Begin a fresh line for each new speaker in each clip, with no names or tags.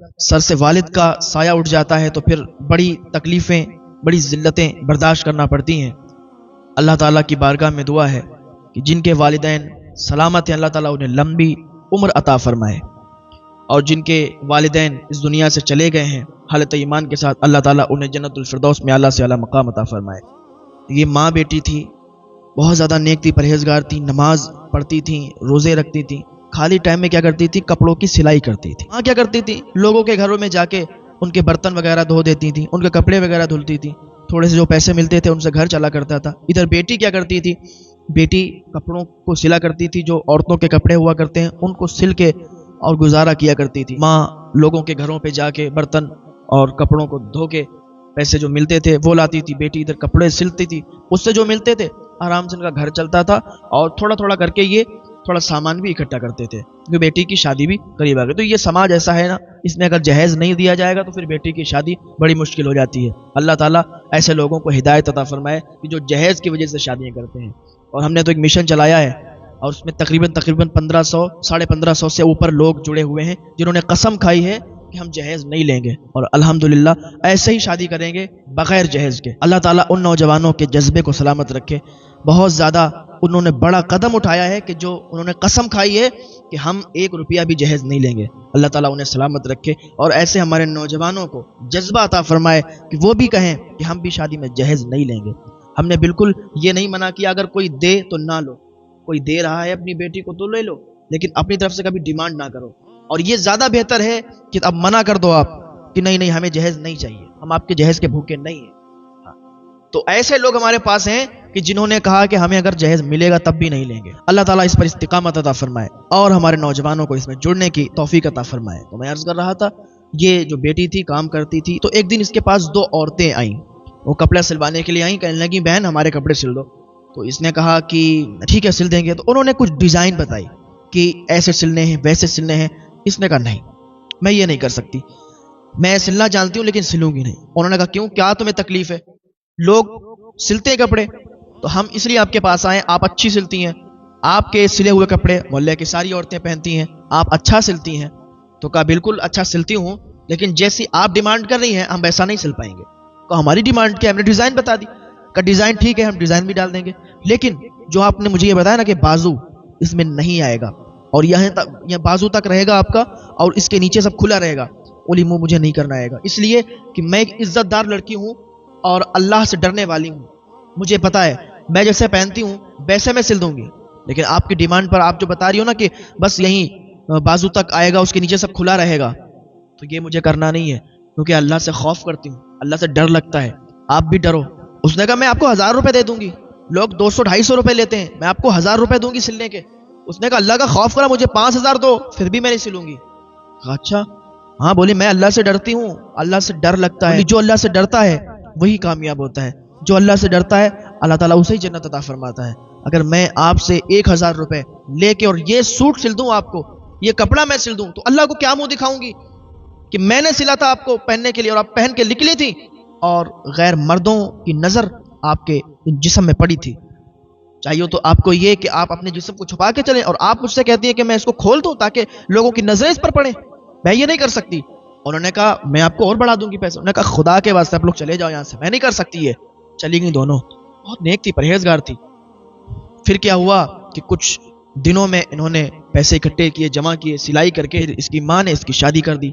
سر سے والد کا سایہ اٹھ جاتا ہے تو پھر بڑی تکلیفیں، بڑی ذلتیں برداشت کرنا پڑتی ہیں۔ اللہ تعالیٰ کی بارگاہ میں دعا ہے کہ جن کے والدین سلامت ہیں اللہ تعالیٰ انہیں لمبی عمر عطا فرمائے، اور جن کے والدین اس دنیا سے چلے گئے ہیں حالت ایمان کے ساتھ اللہ تعالیٰ انہیں جنت الفردوس میں اعلیٰ سے اعلیٰ مقام عطا فرمائے۔ یہ ماں بیٹی تھی، بہت زیادہ نیک تھی، پرہیزگار تھی، نماز پڑھتی تھیں، روزے رکھتی تھیں، خالی ٹائم میں کیا کرتی تھی؟ کپڑوں کی سلائی کرتی تھی۔ ماں کیا کرتی تھی؟ لوگوں کے گھروں میں جا کے ان کے برتن وغیرہ دھو دیتی تھی، ان کے کپڑے وغیرہ دھلتی تھی، تھوڑے سے جو پیسے ملتے تھے ان سے گھر چلا کرتا تھا۔ ادھر بیٹی کیا کرتی تھی؟ بیٹی کپڑوں کو سلا کرتی تھی، جو عورتوں کے کپڑے ہوا کرتے ہیں ان کو سل کے اور گزارا کیا کرتی تھی۔ ماں لوگوں کے گھروں پہ جا کے برتن اور کپڑوں کو دھو کے پیسے جو ملتے تھے وہ لاتی تھی، بیٹی ادھر کپڑے سلتی تھی، اس سے جو ملتے تھے آرام سے ان کا گھر چلتا تھا، اور تھوڑا تھوڑا کر کے یہ تھوڑا سامان بھی اکٹھا کرتے تھے کیونکہ بیٹی کی شادی بھی قریب آ گئی۔ تو یہ سماج ایسا ہے نا، اس میں اگر جہیز نہیں دیا جائے گا تو پھر بیٹی کی شادی بڑی مشکل ہو جاتی ہے۔ اللہ تعالیٰ ایسے لوگوں کو ہدایت عطا فرمائے کہ جو جہیز کی وجہ سے شادیاں کرتے ہیں۔ اور ہم نے تو ایک مشن چلایا ہے اور اس میں تقریباً 1500 1550 سے اوپر لوگ جڑے ہوئے ہیں جنہوں نے قسم کھائی ہے کہ ہم جہیز نہیں لیں گے اور الحمدللہ ایسے ہی شادی کریں گے بغیر جہیز کے۔ اللہ تعالیٰ ان نوجوانوں کے جذبے کو سلامت رکھے۔ بہت زیادہ انہوں نے بڑا قدم اٹھایا ہے کہ جو انہوں نے قسم کھائی ہے کہ ہم 1 روپیہ بھی جہیز نہیں لیں گے۔ اللہ تعالیٰ انہیں سلامت رکھے اور ایسے ہمارے نوجوانوں کو جذبہ عطا فرمائے کہ وہ بھی کہیں کہ ہم بھی شادی میں جہیز نہیں لیں گے۔ ہم نے بالکل یہ نہیں منع کیا اگر کوئی دے تو نہ لو، کوئی دے رہا ہے اپنی بیٹی کو تو لے لو، لیکن اپنی طرف سے کبھی ڈیمانڈ نہ کرو۔ اور یہ زیادہ بہتر ہے کہ اب منع کر دو آپ کہ نہیں نہیں ہمیں جہیز نہیں چاہیے، ہم آپ کے جہیز کے بھوکے نہیں ہیں۔ تو ایسے لوگ ہمارے پاس ہیں کہ جنہوں نے کہا کہ ہمیں اگر جہیز ملے گا تب بھی نہیں لیں گے۔ اللہ تعالیٰ اس پر استقامت عطا فرمائے اور ہمارے نوجوانوں کو اس میں جڑنے کی توفیق عطا فرمائے۔ تو میں عرض کر رہا تھا یہ جو بیٹی تھی کام کرتی تھی، تو ایک دن اس کے پاس 2 عورتیں آئیں، وہ کپڑے سلوانے کے لیے آئیں، کہنے لگی بہن ہمارے کپڑے سل دو۔ تو اس نے کہا کہ ٹھیک ہے سل دیں گے۔ تو انہوں نے کچھ ڈیزائن بتائی کہ ایسے سلنے ہیں ویسے سلنے ہیں۔ اس نے کہا نہیں میں یہ نہیں کر سکتی، میں سلنا جانتی ہوں لیکن سلوں گی نہیں۔ انہوں نے کہا کیوں، کیا تمہیں تکلیف ہے؟ لوگ سلتے ہیں کپڑے تو ہم اس لیے آپ کے پاس آئے، آپ اچھی سلتی ہیں، آپ کے سلے ہوئے کپڑے محلے کی ساری عورتیں پہنتی ہیں، آپ اچھا سلتی ہیں۔ تو کہا بالکل اچھا سلتی ہوں لیکن جیسی آپ ڈیمانڈ کر رہی ہیں ہم ویسا نہیں سل پائیں گے۔ کہا ہماری ڈیمانڈ کیا؟ ہم نے ڈیزائن بتا دی۔ کہا ڈیزائن ٹھیک ہے ہم ڈیزائن بھی ڈال دیں گے، لیکن جو آپ نے مجھے یہ بتایا نا کہ بازو اس میں نہیں آئے گا اور یہاں بازو تک رہے گا آپ کا اور اس کے نیچے سب کھلا رہے گا، اولی منہ مجھے نہیں کرنا آئے گا، اس لیے کہ میں ایک عزت دار لڑکی ہوں اور اللہ سے ڈرنے والی ہوں، مجھے پتا ہے میں جیسے پہنتی ہوں ویسے میں سل دوں گی، لیکن آپ کی ڈیمانڈ پر آپ جو بتا رہی ہو نا کہ بس یہیں بازو تک آئے گا اس کے نیچے سب کھلا رہے گا، تو یہ مجھے کرنا نہیں ہے کیونکہ اللہ سے خوف کرتی ہوں، اللہ سے ڈر لگتا ہے، آپ بھی ڈرو۔ اس نے کہا میں آپ کو 1000 روپے دے دوں گی، لوگ 200-250 روپے لیتے ہیں، میں آپ کو 1000 روپے دوں گی سلنے کے۔ اس نے کہا اللہ کا خوف کرا مجھے 5000 دو پھر بھی میں نہیں سلوں گی۔ کہا اچھا ہاں، بولی میں اللہ سے ڈرتی ہوں، اللہ سے ڈر لگتا ہے، جو اللہ سے ڈرتا ہے وہی کامیاب ہوتا ہے، جو اللہ سے ڈرتا ہے اللہ تعالیٰ اسے ہی جنت عطا فرماتا ہے۔ اگر میں آپ سے 1000 روپے لے کے اور یہ سوٹ سل دوں آپ کو، یہ کپڑا میں سل دوں تو اللہ کو کیا منہ دکھاؤں گی کہ میں نے سلا تھا آپ کو پہننے کے لیے اور آپ پہن کے نکلی تھی اور غیر مردوں کی نظر آپ کے جسم میں پڑی تھی۔ چاہیے تو آپ کو یہ کہ آپ اپنے جسم کو چھپا کے چلیں اور آپ مجھ سے کہتی ہیں کہ میں اس کو کھول دوں تاکہ لوگوں کی نظریں اس پر پڑیں، میں یہ نہیں کر سکتی۔ انہوں نے کہا میں آپ کو اور بڑھا دوں گی پیسے۔ انہوں نے کہا خدا کے واسطے آپ لوگ چلے جاؤ یہاں سے، میں نہیں کر سکتی یہ۔ چلی گئی دونوں، بہت نیک تھی، پرہیزگار تھی۔ پھر کیا ہوا کہ کچھ دنوں میں انہوں نے پیسے اکٹھے کیے، جمع کیے، سلائی کر کے اس کی ماں نے اس کی شادی کر دی۔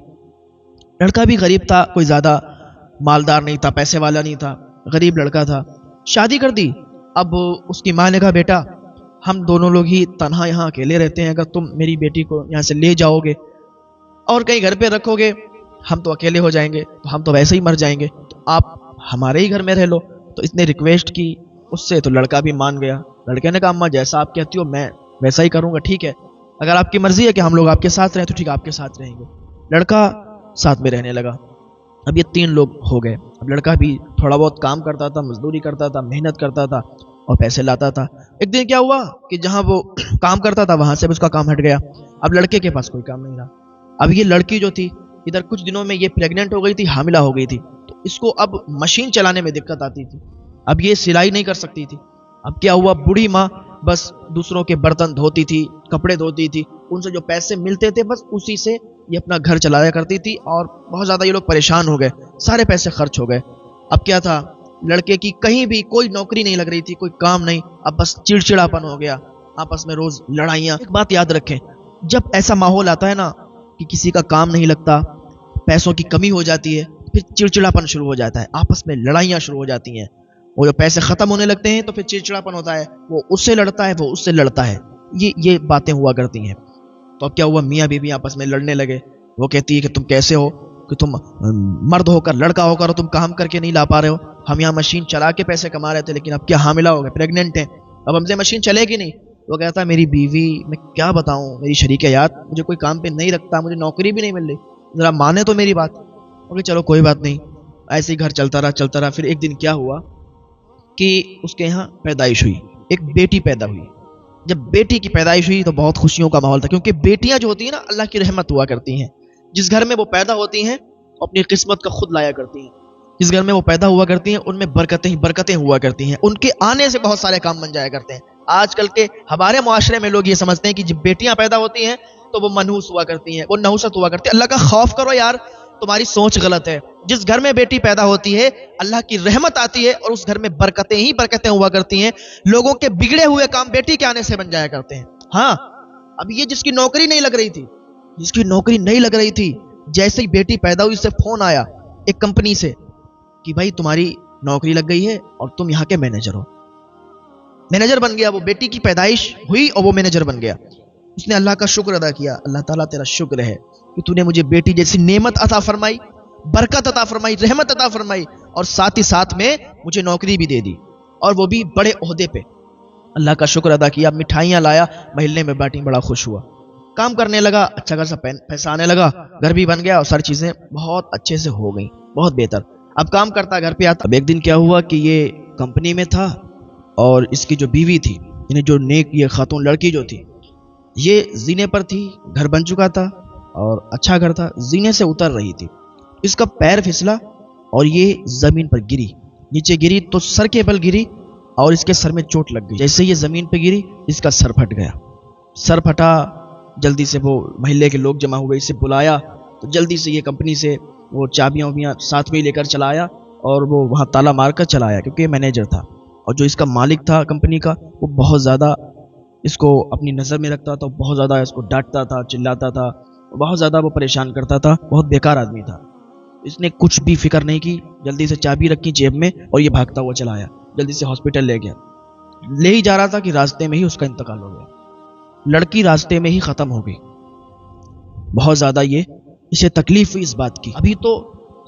لڑکا بھی غریب تھا، کوئی زیادہ مالدار نہیں تھا، پیسے والا نہیں تھا، غریب لڑکا تھا، شادی کر دی۔ اب اس کی ماں نے کہا بیٹا ہم دونوں لوگ ہی تنہا یہاں اکیلے رہتے ہیں، اگر تم میری بیٹی کو یہاں سے لے جاؤ گے اور کہیں گھر پہ رکھو گے ہم تو اکیلے ہو جائیں گے، تو ہم تو ویسے ہی مر جائیں گے، تو آپ ہمارے ہی گھر میں رہ لو۔ تو اس نے ریکویسٹ کی اس سے، تو لڑکا بھی مان گیا۔ لڑکے نے کہا اماں جیسا آپ کہتی ہو میں ویسا ہی کروں گا، ٹھیک ہے اگر آپ کی مرضی ہے کہ ہم لوگ آپ کے ساتھ رہیں تو ٹھیک ہے آپ کے ساتھ رہیں گے۔ لڑکا ساتھ میں رہنے لگا۔ اب یہ 3 لوگ ہو گئے۔ اب لڑکا بھی تھوڑا بہت کام کرتا تھا، مزدوری کرتا تھا، محنت کرتا تھا اور پیسے لاتا تھا۔ ایک دن کیا ہوا کہ جہاں وہ کام کرتا تھا وہاں سے اس کا کام ہٹ گیا، اب لڑکے کے پاس کوئی کام نہیں رہا۔ اب یہ لڑکی جو تھی ادھر کچھ دنوں میں یہ پریگننٹ ہو گئی تھی، حاملہ ہو گئی تھی، تو اس کو اب مشین چلانے میں دقت آتی تھی، اب یہ سلائی نہیں کر سکتی تھی۔ اب کیا ہوا، بوڑھی ماں بس دوسروں کے برتن دھوتی تھی، کپڑے دھوتی تھی، ان سے جو پیسے ملتے تھے بس اسی سے یہ اپنا گھر چلایا کرتی تھی اور بہت زیادہ یہ لوگ پریشان ہو گئے، سارے پیسے خرچ ہو گئے۔ اب کیا تھا، لڑکے کی کہیں بھی کوئی نوکری نہیں لگ رہی تھی، کوئی کام نہیں، اب بس چڑچڑاپن ہو گیا، آپس میں روز لڑائیاں۔ ایک بات یاد رکھیں، جب ایسا ماحول آتا ہے نا کہ کسی کا کام نہیں لگتا، پیسوں کی کمی ہو جاتی ہے، پھر چڑچڑاپن شروع ہو جاتا ہے، آپس میں لڑائیاں شروع ہو جاتی ہیں۔ وہ جو پیسے ختم ہونے لگتے ہیں تو پھر چڑچڑاپن ہوتا ہے، وہ اس سے لڑتا ہے، وہ اس سے لڑتا ہے، یہ باتیں ہوا کرتی ہیں۔ تو اب کیا ہوا، میاں بیوی آپس میں لڑنے لگے۔ وہ کہتی ہے کہ تم کیسے ہو کہ تم مرد ہو کر، لڑکا ہو کر تم کام کر کے نہیں لا پا رہے ہو، ہم یہاں مشین چلا کے پیسے کما رہے تھے، لیکن اب کیا حاملہ ہو گئے، پریگننٹ ہیں، اب ہم سے مشین چلے گی نہیں۔ وہ کہتا ہے میری بیوی، میں کیا بتاؤں، میری شریک حیات مجھے کوئی کام پہ نہیں رکھتا، مجھے نوکری بھی نہیں مل رہی، ذرا مانے تو میری بات۔ بولے چلو کوئی بات نہیں، ایسے ہی گھر چلتا رہا۔ پھر ایک دن کیا ہوا کہ اس کے یہاں پیدائش ہوئی، ایک بیٹی پیدا ہوئی۔ جب بیٹی کی پیدائش ہوئی تو بہت خوشیوں کا ماحول تھا، کیونکہ بیٹیاں جو ہوتی ہیں نا اللہ کی رحمت ہوا کرتی ہیں۔ جس گھر میں وہ پیدا ہوتی ہیں اپنی قسمت کا خود لایا کرتی ہیں، جس گھر میں وہ پیدا ہوا کرتی ہیں ان میں برکتیں ہی برکتیں ہوا کرتی ہیں، ان کے آنے سے بہت سارے کام بن جایا کرتے ہیں۔ آج کل کے ہمارے معاشرے میں لوگ یہ سمجھتے ہیں کہ جب بیٹیاں پیدا ہوتی ہیں تو وہ منحوس ہوا کرتی ہیں، وہ نحوست ہوا کرتی ہے۔ اللہ کا خوف کرو یار، تمہاری سوچ غلط ہے۔ جس گھر میں بیٹی پیدا ہوتی ہے اللہ کی رحمت آتی ہے اور اس گھر میں برکتیں ہی برکتیں ہوا کرتی ہیں، لوگوں کے بگڑے ہوئے کام بیٹی کے آنے سے بن جایا کرتے ہیں۔ ہاں، اب یہ جس کی نوکری نہیں لگ رہی تھی، جیسے ہی بیٹی پیدا ہوئی اس سے فون آیا ایک کمپنی سے کہ بھائی تمہاری نوکری لگ گئی ہے اور تم یہاں کے مینیجر ہو۔ مینیجر بن گیا، وہ بیٹی کی پیدائش ہوئی اور وہ مینیجر بن گیا۔ اس نے اللہ کا شکر ادا کیا، اللہ تعالیٰ تیرا شکر ہے کہ تو نے مجھے بیٹی جیسی نعمت عطا فرمائی، برکت عطا فرمائی، رحمت عطا فرمائی، اور ساتھ ہی ساتھ میں مجھے نوکری بھی دے دی، اور وہ بھی بڑے عہدے پہ۔ اللہ کا شکر ادا کیا، مٹھائیاں لایا، محلے میں بانٹی، بڑا خوش ہوا، کام کرنے لگا، اچھا خاصا پیسہ آنے لگا، گھر بھی بن گیا اور ساری چیزیں بہت اچھے سے ہو گئیں، بہت بہتر۔ اب کام کرتا، گھر پہ آتا۔ اب ایک دن کیا ہوا کہ یہ کمپنی میں تھا اور اس کی جو بیوی تھی، یعنی جو نیک یہ خاتون لڑکی جو تھی، یہ زینے پر تھی، گھر بن چکا تھا اور اچھا گھر تھا، زینے سے اتر رہی تھی، اس کا پیر پھسلا اور یہ زمین پر گری، نیچے گری تو سر کے بل گری اور اس کے سر میں چوٹ لگ گئی۔ جیسے یہ زمین پہ گری اس کا سر پھٹ گیا، سر پھٹا، جلدی سے وہ محلے کے لوگ جمع ہوئے، اسے بلایا تو جلدی سے یہ کمپنی سے وہ چابیاں ساتھ میں لے کر چلا آیا اور وہ وہاں تالا مار کر چلا آیا، کیونکہ یہ مینیجر تھا اور جو اس کا مالک تھا کمپنی کا، وہ بہت زیادہ اس کو اپنی نظر میں رکھتا تھا، بہت زیادہ اس کو ڈانٹتا تھا، چلاتا تھا، بہت زیادہ وہ پریشان کرتا تھا، بہت بیکار آدمی تھا۔ اس نے کچھ بھی فکر نہیں کی، جلدی سے چابی رکھی جیب میں اور یہ بھاگتا ہوا چلا آیا، جلدی سے ہاسپٹل لے گیا۔ لے ہی جا رہا تھا کہ راستے میں ہی اس کا انتقال ہو گیا، لڑکی راستے میں ہی ختم ہو گئی۔ بہت زیادہ اسے تکلیف ہوئی اس بات کی۔ ابھی تو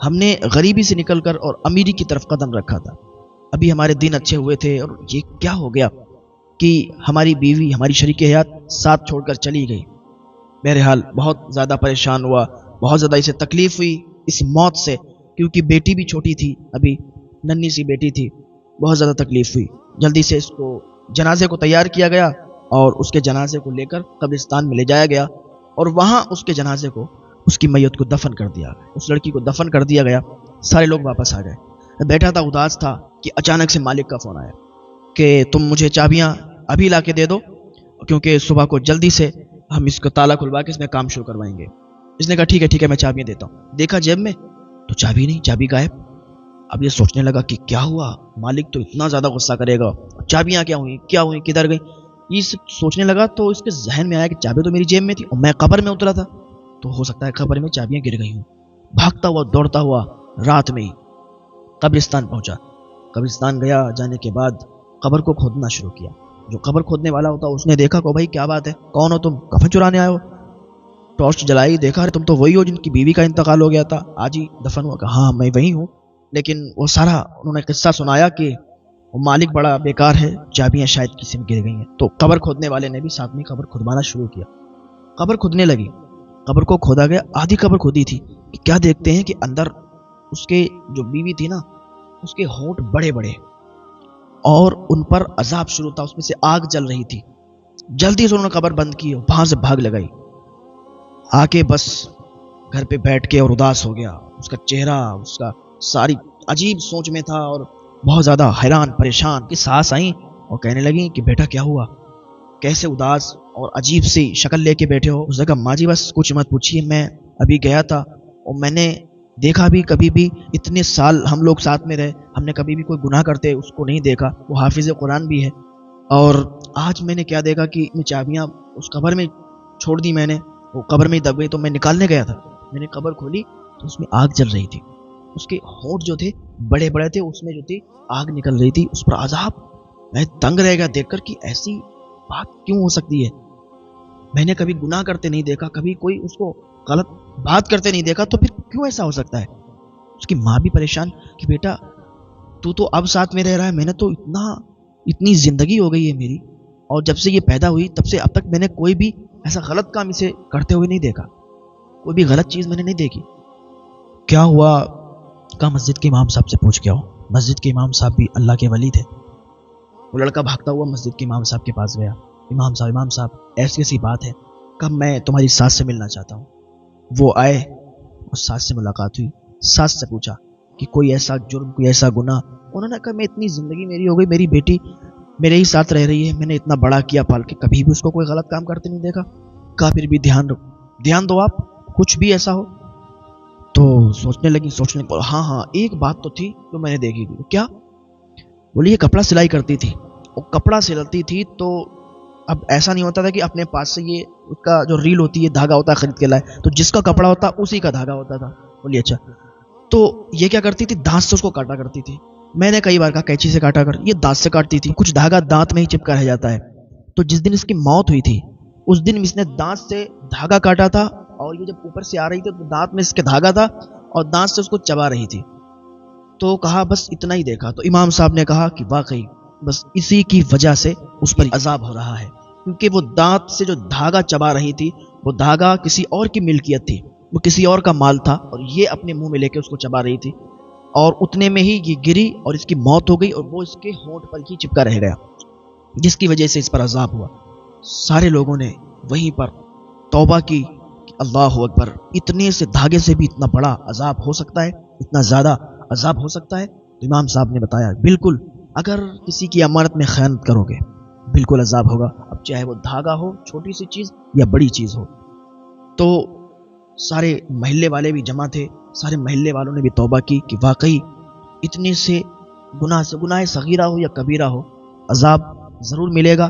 ہم نے غریبی سے نکل کر اور امیری کی طرف قدم رکھا تھا، ابھی ہمارے دن اچھے ہوئے تھے، اور یہ کیا ہو گیا کہ ہماری بیوی، ہماری شریک حیات ساتھ چھوڑ کر چلی گئی۔ بہرحال بہت زیادہ پریشان ہوا، بہت زیادہ اسے تکلیف ہوئی اس موت سے، کیونکہ بیٹی بھی چھوٹی تھی، ابھی ننھی سی بیٹی تھی، بہت زیادہ تکلیف ہوئی۔ جلدی سے اس کو جنازے کو تیار کیا گیا اور اس کے جنازے کو لے کر قبرستان میں لے جایا گیا، اور وہاں اس کے جنازے کو، اس کی میت کو دفن کر دیا گیا، اس لڑکی کو دفن کر دیا گیا۔ سارے لوگ واپس آ گئے۔ بیٹھا تھا، اداس تھا کہ اچانک سے مالک کا فون آیا کہ تم مجھے چابیاں ابھی لا کے دے دو، کیونکہ صبح کو جلدی سے ہم اس کو تالا کھلوا کے اس میں کام شروع کروائیں گے۔ اس نے کہا ٹھیک ہے میں چابیاں دیتا ہوں۔ دیکھا جیب میں تو چابی نہیں، چابی غائب۔ اب یہ سوچنے لگا کہ کیا ہوا، مالک تو اتنا زیادہ غصہ کرے گا، چابیاں کیا ہوئیں، کدھر گئی؟ یہ سوچنے لگا تو اس کے ذہن میں آیا کہ چابی تو میری جیب میں تھی اور میں قبر میں اترا تھا، تو ہو سکتا ہے قبر میں چابیاں گر گئی ہوں۔ بھاگتا ہوا، دوڑتا ہوا، رات میں ہی قبرستان پہنچا۔ قبرستان گیا، جانے کے بعد قبر کو کھودنا شروع کیا۔ جو قبر کھودنے والا ہوتا اس نے دیکھا کہ بھائی کیا بات ہے، کون ہو تم، کفن چرانے آئے ہو؟ ٹارچ جلائی، دیکھا تم تو وہی ہو جن کی بیوی کا انتقال ہو گیا تھا، آج ہی دفن ہوا۔ کہ ہاں میں وہی ہوں، لیکن وہ سارا انہوں نے قصہ سنایا کہ وہ مالک بڑا بیکار ہے، چابیاں شاید کسی میں گر گئی ہیں۔ تو قبر کھودنے والے نے بھی ساتھ میں قبر کھدوانا شروع کیا۔ قبر کھدنے لگی، قبر کو کھودا گیا، آدھی قبر کھودی تھی کہ کیا دیکھتے ہیں کہ اندر اس کے جو بیوی تھی نا، اس کے ہونٹ بڑے بڑے اور ان پر عذاب شروع تھا، اس میں سے آگ جل رہی تھی۔ جلدی سے انہوں نے قبر بند کی اور وہاں سے بھاگ لگائی، آ کے بس گھر پہ بیٹھ کے اور اداس ہو گیا۔ اس کا چہرہ، اس کا ساری عجیب سوچ میں تھا اور بہت زیادہ حیران پریشان۔ کہ ساس آئیں اور کہنے لگیں کہ بیٹا کیا ہوا، کیسے اداس اور عجیب سی شکل لے کے بیٹھے ہو؟ اس نے کہا ماں جی بس کچھ مت پوچھیے، میں ابھی گیا تھا اور میں نے دیکھا بھی، کبھی بھی اتنے سال ہم لوگ ساتھ میں رہے، ہم نے کبھی بھی کوئی گناہ کرتے اس کو نہیں دیکھا، وہ حافظ قرآن بھی ہے، اور آج میں نے کیا دیکھا کہ اتنی چابیاں اس قبر میں چھوڑ دی، میں نے وہ قبر میں ہی دب گئی، تو میں نکالنے گیا تھا، میں نے قبر کھولی تو اس میں آگ جل رہی تھی، اس کے ہونٹ جو تھے بڑے بڑے تھے، اس میں جو تھی آگ نکل رہی تھی، اس پر عذاب۔ میں تنگ رہ گیا دیکھ کر کہ ایسی بات کیوں ہو سکتی ہے، میں نے کبھی گناہ کرتے نہیں دیکھا، کبھی کوئی اس کو غلط بات کرتے نہیں دیکھا، تو پھر کیوں ایسا ہو سکتا ہے؟ اس کی ماں بھی پریشان کہ بیٹا تو اب ساتھ میں رہ رہا ہے، میں نے تو اتنی زندگی ہو گئی ہے میری، اور جب سے یہ پیدا ہوئی تب سے اب تک میں نے کوئی بھی ایسا غلط کام اسے کرتے ہوئے نہیں دیکھا، کوئی بھی غلط چیز میں نے نہیں دیکھی۔ کیا ہوا؟ کہا مسجد کے امام صاحب سے پوچھ کے آؤ۔ مسجد کے امام صاحب بھی اللہ کے ولی تھے، وہ لڑکا بھاگتا ہوا مسجد کے امام صاحب کے پاس گیا، امام صاحب ایسی ایسی بات ہے، کب میں تمہاری ساس سے ملنا چاہتا ہوں۔ وہ آئے اور ساس سے ملاقات ہوئی، ساس سے پوچھا کہ کوئی ایسا جرم، کوئی ایسا گناہ؟ انہوں نے کہا میں اتنی زندگی میری ہو گئی، میری بیٹی میرے ہی ساتھ رہ رہی ہے، میں نے اتنا بڑا کیا پال کے، کبھی بھی اس کو کوئی غلط کام کرتے نہیں دیکھا۔ کہا پھر بھی دھیان دو آپ، کچھ بھی ایسا ہو۔ تو سوچنے لگی ہاں ایک بات تو تھی جو میں نے دیکھی تھی۔ کیا؟ بولی یہ کپڑا سلائی کرتی تھی، وہ کپڑا سلتی تھی تو اب ایسا نہیں ہوتا تھا کہ اپنے پاس سے یہ اس کا جو ریل ہوتی ہے، دھاگا ہوتا ہے خرید کے لائے، تو جس کا کپڑا ہوتا اسی کا دھاگا ہوتا تھا۔ بولی اچھا، تو یہ کیا کرتی تھی؟ دانت سے اس کو کاٹا کرتی تھی۔ میں نے کئی بار کہا کینچی سے کاٹا کر، یہ دانت سے کاٹتی تھی، کچھ دھاگا دانت میں ہی چپکا رہ جاتا ہے۔ تو جس دن اس کی موت ہوئی تھی اس دن اس نے دانت سے دھاگا کاٹا تھا، اور یہ جب اوپر سے آ رہی تھی تو دانت میں اس کے دھاگا تھا اور دانت سے اس کو چبا رہی تھی۔ تو کہا بس اتنا ہی دیکھا۔ تو امام صاحب نے کہا کہ واقعی بس اسی کی وجہ سے اس پر عذاب ہو رہا ہے، کیونکہ وہ دانت سے جو دھاگا چبا رہی تھی وہ دھاگا کسی اور کی ملکیت تھی، وہ کسی اور کا مال تھا، اور یہ اپنے منہ میں لے کے اس کو چبا رہی تھی، اور اتنے میں ہی یہ گری اور اس کی موت ہو گئی، اور وہ اس کے ہونٹ پر ہی چپکا رہ گیا، جس کی وجہ سے اس پر عذاب ہوا۔ سارے لوگوں نے وہیں پر توبہ کی کہ اللہ اکبر، اتنے سے دھاگے سے بھی اتنا بڑا عذاب ہو سکتا ہے، اتنا زیادہ عذاب ہو سکتا ہے؟ تو امام صاحب نے بتایا بالکل، اگر کسی کی امانت میں خیانت کرو گے بالکل عذاب ہوگا، اب چاہے وہ دھاگا ہو، چھوٹی سی چیز یا بڑی چیز ہو۔ تو سارے محلے والے بھی جمع تھے، سارے محلے والوں نے بھی توبہ کی کہ واقعی اتنے سے گناہ صغیرہ ہو یا کبیرہ ہو عذاب ضرور ملے گا،